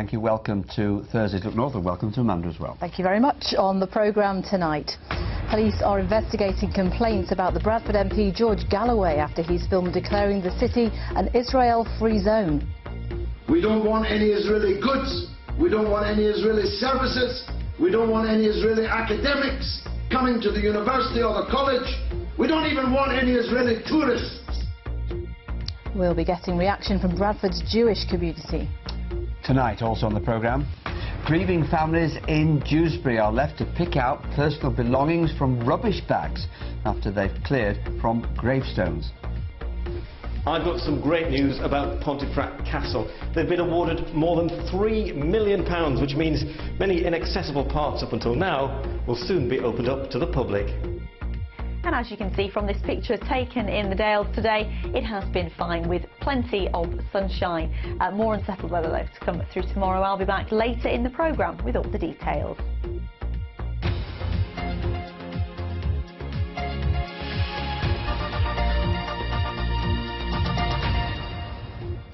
Thank you. Welcome to Thursday's Look North, and welcome to Amanda as well. Thank you very much. On the programme tonight, police are investigating complaints about the Bradford MP George Galloway after he's filmed declaring the city an Israel-free zone. We don't want any Israeli goods. We don't want any Israeli services. We don't want any Israeli academics coming to the university or the college. We don't even want any Israeli tourists. We'll be getting reaction from Bradford's Jewish community. Tonight, also on the programme, grieving families in Dewsbury are left to pick out personal belongings from rubbish bags after they've cleared from gravestones. I've got some great news about Pontefract Castle. They've been awarded more than £3 million, which means many inaccessible parts up until now will soon be opened up to the public. And as you can see from this picture taken in the Dales today, it has been fine with plenty of sunshine. More unsettled weather though to come through tomorrow. I'll be back later in the programme with all the details.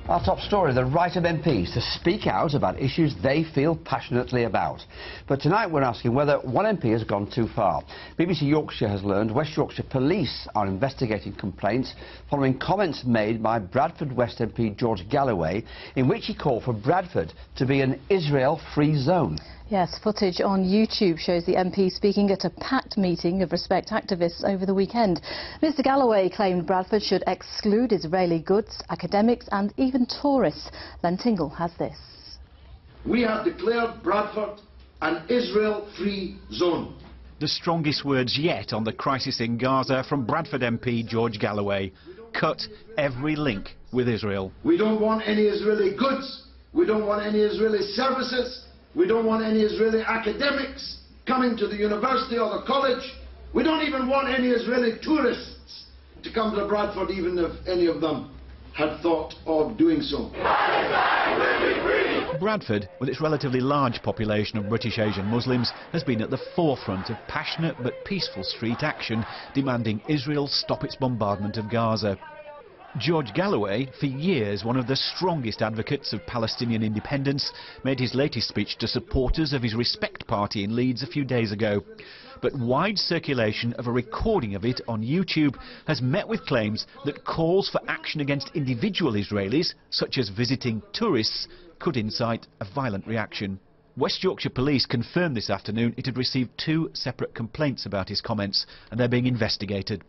Our top story, the right of MPs to speak out about issues they feel passionately about. But tonight we're asking whether one MP has gone too far. BBC Yorkshire has learned West Yorkshire police are investigating complaints following comments made by Bradford West MP George Galloway, in which he called for Bradford to be an Israel-free zone. Yes, footage on YouTube shows the MP speaking at a packed meeting of Respect activists over the weekend. Mr Galloway claimed Bradford should exclude Israeli goods, academics and even tourists. Len Tingle has this. We have declared Bradford an Israel-free zone. The strongest words yet on the crisis in Gaza from Bradford MP George Galloway. Cut every link with Israel. We don't want any Israeli goods. We don't want any Israeli services. We don't want any Israeli academics coming to the university or the college. We don't even want any Israeli tourists to come to Bradford, even if any of them had thought of doing so. Bradford, with its relatively large population of British Asian Muslims, has been at the forefront of passionate but peaceful street action demanding Israel stop its bombardment of Gaza. George Galloway, for years one of the strongest advocates of Palestinian independence, made his latest speech to supporters of his Respect party in Leeds a few days ago. But wide circulation of a recording of it on YouTube has met with claims that calls for action against individual Israelis, such as visiting tourists, could incite a violent reaction. West Yorkshire Police confirmed this afternoon it had received 2 separate complaints about his comments, and they're being investigated.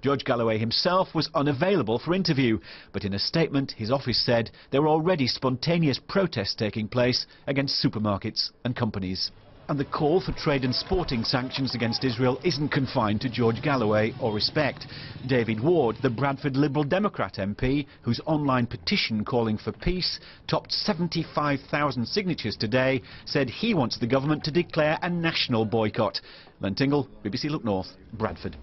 George Galloway himself was unavailable for interview, but in a statement his office said there were already spontaneous protests taking place against supermarkets and companies. And the call for trade and sporting sanctions against Israel isn't confined to George Galloway or Respect. David Ward, the Bradford Liberal Democrat MP, whose online petition calling for peace topped 75,000 signatures today, said he wants the government to declare a national boycott. Len Tingle, BBC Look North, Bradford.